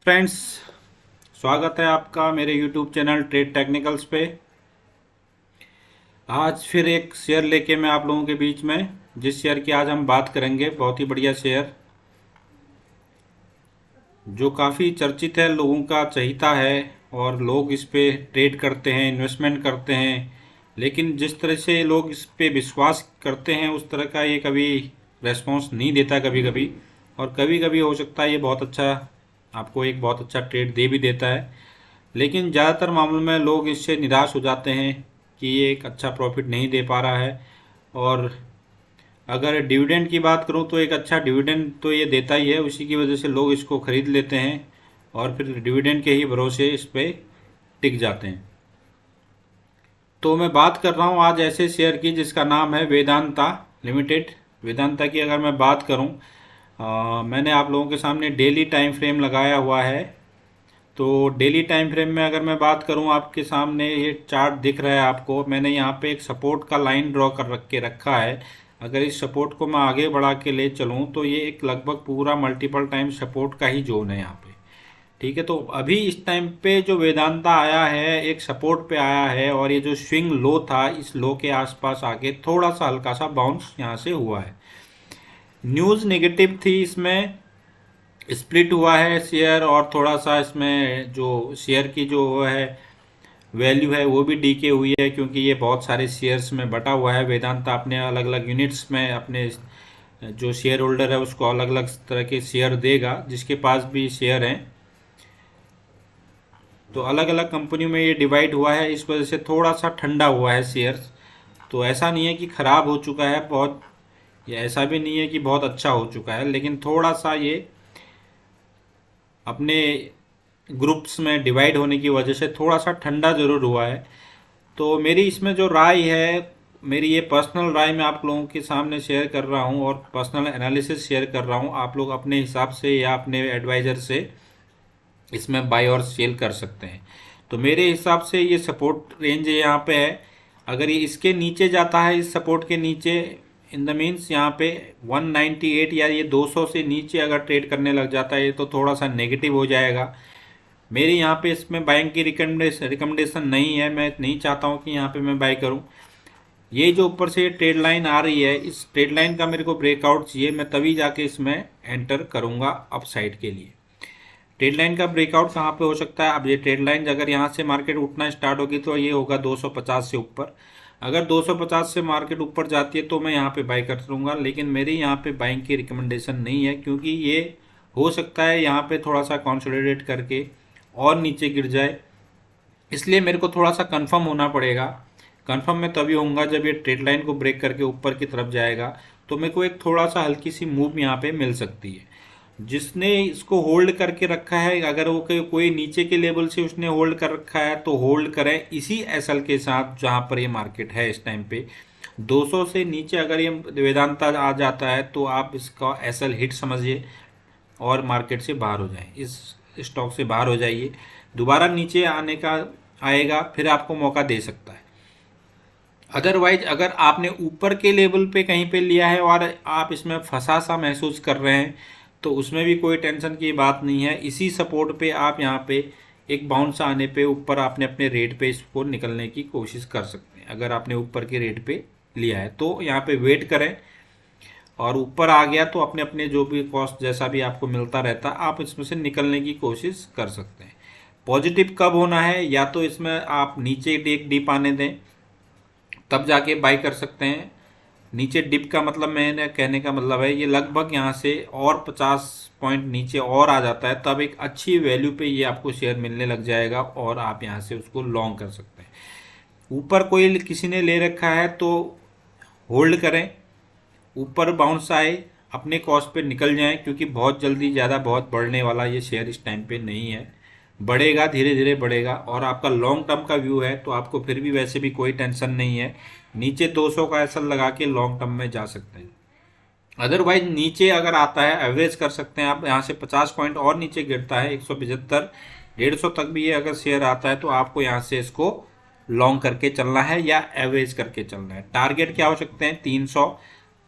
Friends, स्वागत है आपका मेरे यूट्यूब चैनल ट्रेड टेक्निकल्स पे। आज फिर एक शेयर लेके मैं आप लोगों के बीच में, जिस शेयर की आज हम बात करेंगे, बहुत ही बढ़िया शेयर जो काफ़ी चर्चित है, लोगों का चहीता है और लोग इस पे ट्रेड करते हैं, इन्वेस्टमेंट करते हैं। लेकिन जिस तरह से लोग इस पे विश्वास करते हैं उस तरह का ये कभी रेस्पॉन्स नहीं देता कभी कभी, और कभी कभी हो सकता है ये बहुत अच्छा आपको एक बहुत अच्छा ट्रेड दे भी देता है। लेकिन ज़्यादातर मामलों में लोग इससे निराश हो जाते हैं कि ये एक अच्छा प्रॉफिट नहीं दे पा रहा है। और अगर डिविडेंड की बात करूं तो एक अच्छा डिविडेंड तो ये देता ही है, उसी की वजह से लोग इसको ख़रीद लेते हैं और फिर डिविडेंड के ही भरोसे इस पर टिक जाते हैं। तो मैं बात कर रहा हूं आज ऐसे शेयर की जिसका नाम है वेदांता लिमिटेड। वेदांता की अगर मैं बात करूं, मैंने आप लोगों के सामने डेली टाइम फ्रेम लगाया हुआ है। तो डेली टाइम फ्रेम में अगर मैं बात करूं, आपके सामने ये चार्ट दिख रहा है आपको। मैंने यहाँ पे एक सपोर्ट का लाइन ड्रॉ कर रखा है। अगर इस सपोर्ट को मैं आगे बढ़ा के ले चलूं तो ये एक लगभग पूरा मल्टीपल टाइम सपोर्ट का ही जोन है यहाँ पे। ठीक है, तो अभी इस टाइम पे जो वेदांता आया है एक सपोर्ट पे आया है, और ये जो स्विंग लो था इस लो के आसपास आके थोड़ा सा हल्का सा बाउंस यहाँ से हुआ है। न्यूज़ नेगेटिव थी, इसमें स्प्लिट हुआ है शेयर, और थोड़ा सा इसमें जो शेयर की जो वो है वैल्यू है वो भी डीके हुई है, क्योंकि ये बहुत सारे शेयर्स में बटा हुआ है। वेदांता अपने अलग अलग यूनिट्स में अपने जो शेयर होल्डर है उसको अलग अलग तरह के शेयर देगा, जिसके पास भी शेयर हैं। तो अलग अलग कंपनियों में ये डिवाइड हुआ है, इस वजह से थोड़ा सा ठंडा हुआ है शेयर्स। तो ऐसा नहीं है कि ख़राब हो चुका है बहुत, या ऐसा भी नहीं है कि बहुत अच्छा हो चुका है, लेकिन थोड़ा सा ये अपने ग्रुप्स में डिवाइड होने की वजह से थोड़ा सा ठंडा ज़रूर हुआ है। तो मेरी इसमें जो राय है, मेरी ये पर्सनल राय मैं आप लोगों के सामने शेयर कर रहा हूँ और पर्सनल एनालिसिस शेयर कर रहा हूँ। आप लोग अपने हिसाब से या अपने एडवाइज़र से इसमें बाय और सेल कर सकते हैं। तो मेरे हिसाब से ये सपोर्ट रेंज यहाँ पे है। अगर ये इसके नीचे जाता है, इस सपोर्ट के नीचे, इन द मीन्स यहाँ पे 198 या ये 200 से नीचे अगर ट्रेड करने लग जाता है तो थोड़ा सा नेगेटिव हो जाएगा। मेरी यहाँ पे इसमें बाइंग की रिकमेंडेशन नहीं है, मैं नहीं चाहता हूँ कि यहाँ पे मैं बाय करूँ। ये जो ऊपर से ट्रेड लाइन आ रही है, इस ट्रेड लाइन का मेरे को ब्रेकआउट चाहिए, मैं तभी जाके इसमें एंटर करूँगा अप साइड के लिए। ट्रेड लाइन का ब्रेकआउट कहाँ पे हो सकता है? अब ये ट्रेड लाइन अगर यहाँ से मार्केट उठना स्टार्ट होगी तो ये होगा 250 से ऊपर। अगर 250 से मार्केट ऊपर जाती है तो मैं यहाँ पे बाई कर लूँगा, लेकिन मेरी यहाँ पे बाइंग की रिकमेंडेशन नहीं है, क्योंकि ये हो सकता है यहाँ पे थोड़ा सा कंसोलिडेट करके और नीचे गिर जाए। इसलिए मेरे को थोड़ा सा कंफर्म होना पड़ेगा। कंफर्म मैं तभी होऊंगा जब ये ट्रेड लाइन को ब्रेक करके ऊपर की तरफ जाएगा, तो मेरे को एक थोड़ा सा हल्की सी मूव यहाँ पे मिल सकती है। जिसने इसको होल्ड करके रखा है, अगर वो कोई नीचे के लेवल से उसने होल्ड कर रखा है तो होल्ड करें इसी एसएल के साथ जहाँ पर ये मार्केट है इस टाइम पे। 200 से नीचे अगर ये वेदांता आ जाता है तो आप इसका एसएल हिट समझिए और मार्केट से बाहर हो जाए, इस स्टॉक से बाहर हो जाइए। दोबारा नीचे आने का आएगा फिर आपको मौका दे सकता है। अदरवाइज अगर आपने ऊपर के लेवल पे कहीं पे लिया है और आप इसमें फंसा सा महसूस कर रहे हैं तो उसमें भी कोई टेंशन की बात नहीं है। इसी सपोर्ट पे आप यहाँ पे एक बाउंस आने पे ऊपर आपने अपने रेट पे इसको निकलने की कोशिश कर सकते हैं। अगर आपने ऊपर के रेट पे लिया है तो यहाँ पे वेट करें, और ऊपर आ गया तो अपने अपने जो भी कॉस्ट जैसा भी आपको मिलता रहता आप इसमें से निकलने की कोशिश कर सकते हैं। पॉजिटिव कब होना है? या तो इसमें आप नीचे एक डिप आने दें तब जाके बाई कर सकते हैं। नीचे डिप का मतलब, मैंने कहने का मतलब है, ये लगभग यहाँ से और 50 पॉइंट नीचे और आ जाता है तब एक अच्छी वैल्यू पे ये आपको शेयर मिलने लग जाएगा और आप यहाँ से उसको लॉन्ग कर सकते हैं। ऊपर कोई किसी ने ले रखा है तो होल्ड करें, ऊपर बाउंस आए अपने कॉस्ट पे निकल जाएं, क्योंकि बहुत जल्दी ज़्यादा बहुत बढ़ने वाला ये शेयर इस टाइम पे नहीं है। बढ़ेगा, धीरे धीरे बढ़ेगा, और आपका लॉन्ग टर्म का व्यू है तो आपको फिर भी वैसे भी कोई टेंशन नहीं है। नीचे 200 का एसएल लगा के लॉन्ग टर्म में जा सकते हैं। अदरवाइज नीचे अगर आता है एवरेज कर सकते हैं आप। यहाँ से 50 पॉइंट और नीचे गिरता है 175 150 तक भी ये अगर शेयर आता है तो आपको यहाँ से इसको लॉन्ग करके चलना है या एवरेज करके चलना है। टारगेट क्या हो सकते हैं? 300,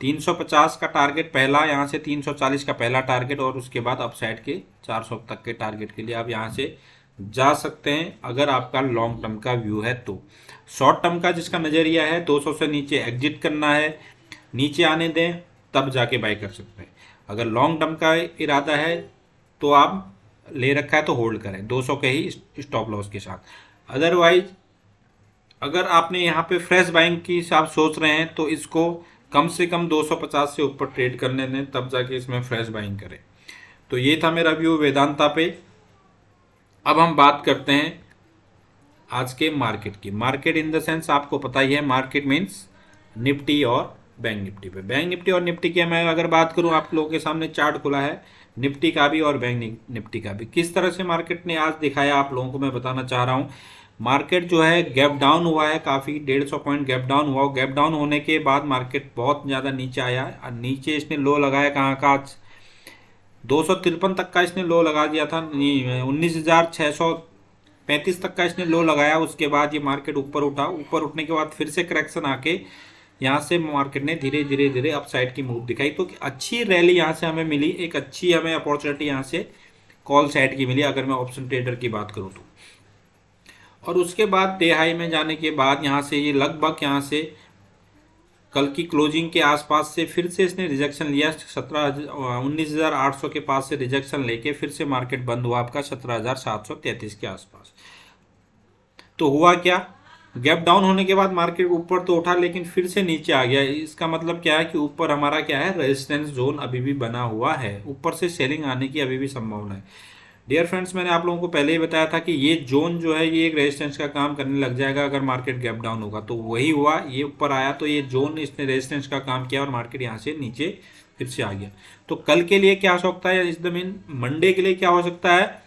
350 का टारगेट पहला, यहाँ से 340 का पहला टारगेट, और उसके बाद अपसाइड के 400 तक के टारगेट के लिए आप यहाँ से जा सकते हैं अगर आपका लॉन्ग टर्म का व्यू है तो। शॉर्ट टर्म का जिसका नज़रिया है 200 से नीचे एग्जिट करना है, नीचे आने दें तब जाके बाय कर सकते हैं। अगर लॉन्ग टर्म का इरादा है तो आप ले रखा है तो होल्ड करें 200 के ही स्टॉप लॉस के साथ। अदरवाइज अगर आपने यहाँ पे फ्रेश बाइंग की आप सोच रहे हैं तो इसको कम से कम 250 से ऊपर ट्रेड करने दें, तब जाके इसमें फ्रेश बाइंग करें। तो ये था मेरा व्यू वेदांता पे। अब हम बात करते हैं आज के मार्केट की। मार्केट इन द सेंस आपको पता ही है, मार्केट मीन्स निफ्टी और बैंक निफ्टी पे। बैंक निफ्टी और निफ्टी की मैं अगर बात करूं, आप लोगों के सामने चार्ट खुला है निफ्टी का भी और बैंक निफ्टी का भी। किस तरह से मार्केट ने आज दिखाया आप लोगों को मैं बताना चाह रहा हूं। मार्केट जो है गैप डाउन हुआ है, काफ़ी 150 पॉइंट गैप डाउन हुआ। गैप डाउन होने के बाद मार्केट बहुत ज़्यादा नीचे आया और नीचे इसने लो लगाया कहाँ का, 253 तक का इसने लो लगा दिया था, 19,635 तक का इसने लो लगाया। उसके बाद ये मार्केट ऊपर उठा, ऊपर उठने के बाद फिर से करेक्शन आके यहाँ से मार्केट ने धीरे धीरे धीरे अपसाइड की मूव दिखाई। तो अच्छी रैली यहाँ से हमें मिली, एक अच्छी हमें अपॉर्चुनिटी यहाँ से कॉल साइड की मिली अगर मैं ऑप्शन ट्रेडर की बात करूँ तो। और उसके बाद डे हाई में जाने के बाद यहाँ से ये लगभग यहाँ से कल की क्लोजिंग के आसपास से फिर से इसने रिजेक्शन लिया, 19,800 के पास से रिजेक्शन लेके फिर से मार्केट बंद हुआ आपका 17,733 के आसपास। तो हुआ क्या, गैप डाउन होने के बाद मार्केट ऊपर तो उठा लेकिन फिर से नीचे आ गया। इसका मतलब क्या है कि ऊपर हमारा क्या है, रेजिस्टेंस जोन अभी भी बना हुआ है, ऊपर से सेलिंग आने की अभी भी संभावना है। डियर फ्रेंड्स, मैंने आप लोगों को पहले ही बताया था कि ये जोन जो है ये एक रेजिस्टेंस का काम करने लग जाएगा अगर मार्केट गैप डाउन होगा। तो वही हुआ, ये ऊपर आया तो ये जोन इसने रेजिस्टेंस का काम किया और मार्केट यहाँ से नीचे फिर से आ गया। तो कल के लिए क्या हो सकता है, इस दिन मंडे के लिए क्या हो सकता है,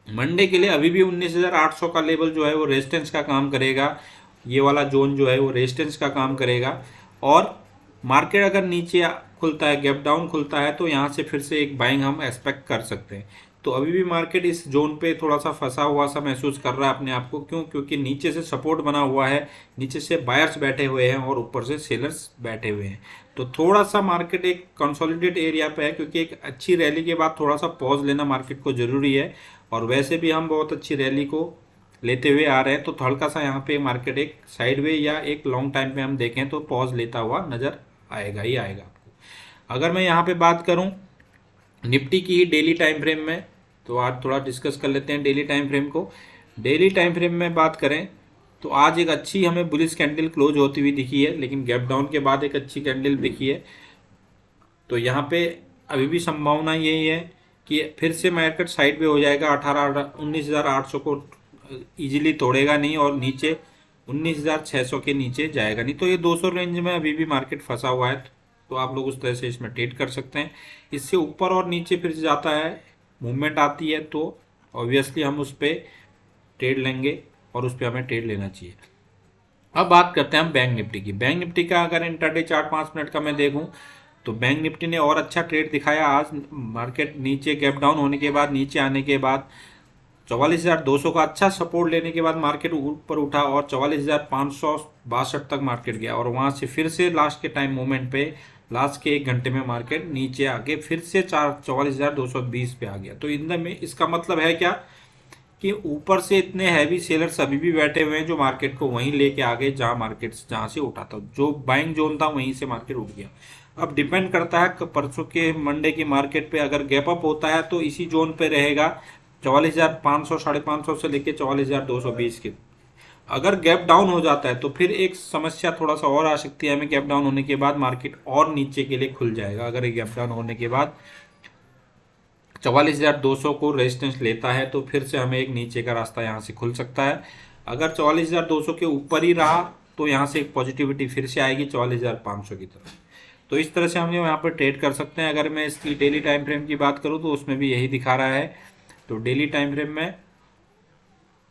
मंडे के लिए अभी भी 19,800 का लेवल जो है वो रेजिस्टेंस का काम करेगा, ये वाला जोन जो है वो रेजिस्टेंस का काम करेगा। और मार्केट अगर नीचे खुलता है, गैप डाउन खुलता है, तो यहाँ से फिर से एक बाइंग हम एक्सपेक्ट कर सकते हैं। तो अभी भी मार्केट इस जोन पे थोड़ा सा फंसा हुआ सा महसूस कर रहा है अपने आप को। क्यों, क्योंकि नीचे से सपोर्ट बना हुआ है, नीचे से बायर्स बैठे हुए हैं और ऊपर से सेलर्स बैठे हुए हैं। तो थोड़ा सा मार्केट एक कंसोलिडेट एरिया पे है, क्योंकि एक अच्छी रैली के बाद थोड़ा सा पॉज लेना मार्केट को ज़रूरी है। और वैसे भी हम बहुत अच्छी रैली को लेते हुए आ रहे हैं, तो हल्का सा यहाँ पे मार्केट एक साइडवे या एक लॉन्ग टाइम पे हम देखें तो पॉज लेता हुआ नज़र आएगा ही आएगा आपको। अगर मैं यहाँ पे बात करूँ निफ्टी की ही डेली टाइम फ्रेम में, तो आज थोड़ा डिस्कस कर लेते हैं डेली टाइम फ्रेम को। डेली टाइम फ्रेम में बात करें तो आज एक अच्छी हमें बुलिश कैंडल क्लोज होती हुई दिखी है, लेकिन गैप डाउन के बाद एक अच्छी कैंडल दिखी है। तो यहाँ पे अभी भी संभावना यही है कि फिर से मार्केट साइड पे हो जाएगा, 19,800 को इजीली तोड़ेगा नहीं और नीचे 19,600 के नीचे जाएगा नहीं। तो ये 200 रेंज में अभी भी मार्केट फंसा हुआ है, तो आप लोग उस तरह से इसमें ट्रेड कर सकते हैं। इससे ऊपर और नीचे फिर जाता है, मूवमेंट आती है, तो ऑब्वियसली हम उस पर ट्रेड लेंगे और उस पर हमें ट्रेड लेना चाहिए। अब बात करते हैं हम बैंक निफ्टी की। बैंक निफ्टी का अगर इंट्राडे चार्ट 5 मिनट का मैं देखूं तो बैंक निफ्टी ने और अच्छा ट्रेड दिखाया आज। मार्केट नीचे गैप डाउन होने के बाद, नीचे आने के बाद 44,200 का अच्छा सपोर्ट लेने के बाद मार्केट ऊपर उठा और 44,562 तक मार्केट गया। और वहाँ से फिर से लास्ट के टाइम मोमेंट पे, लास्ट के 1 घंटे में मार्केट नीचे आके फिर से 44,220 पे आ गया। तो इन में इसका मतलब है क्या कि ऊपर से इतने हैवी सेलर्स अभी भी बैठे हुए हैं जो मार्केट को वहीं लेके आ गए जहाँ से उठा था, जो बाइंग जोन था वहीं से मार्केट उठ गया। अब डिपेंड करता है परसों के मंडे की मार्केट पे, अगर गैप अप होता है तो इसी जोन पे रहेगा 44,500 550 से लेके 44,220 के। अगर गैप डाउन हो जाता है तो फिर एक समस्या थोड़ा सा और आ सकती है हमें, गैप डाउन होने के बाद मार्केट और नीचे के लिए खुल जाएगा। अगर गैप डाउन होने के बाद 44,200 को रेजिस्टेंस लेता है तो फिर से हमें एक नीचे का रास्ता यहाँ से खुल सकता है। अगर 44,200 के ऊपर ही रहा तो यहाँ से एक पॉजिटिविटी फिर से आएगी 44,500 की तरफ। तो इस तरह से हम यहाँ पर ट्रेड कर सकते हैं। अगर मैं इसकी डेली टाइम फ्रेम की बात करूँ तो उसमें भी यही दिखा रहा है। तो डेली टाइम फ्रेम में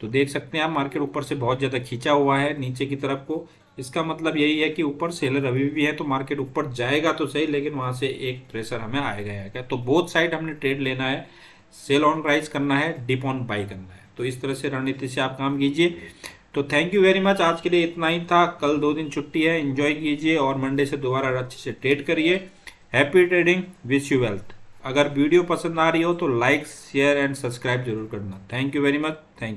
तो देख सकते हैं आप मार्केट ऊपर से बहुत ज़्यादा खींचा हुआ है नीचे की तरफ को। इसका मतलब यही है कि ऊपर सेलर अभी भी है, तो मार्केट ऊपर जाएगा तो सही, लेकिन वहाँ से एक प्रेशर हमें आएगा। तो बोथ साइड हमने ट्रेड लेना है, सेल ऑन राइज करना है, डिप ऑन बाई करना है। तो इस तरह से रणनीति से आप काम कीजिए। तो थैंक यू वेरी मच, आज के लिए इतना ही था। कल 2 दिन छुट्टी है, एंजॉय कीजिए और मंडे से दोबारा अच्छे से ट्रेड करिए। Happy trading, wish you wealth. अगर वीडियो पसंद आ रही हो तो लाइक शेयर एंड सब्सक्राइब जरूर करना। Thank you very much. Thank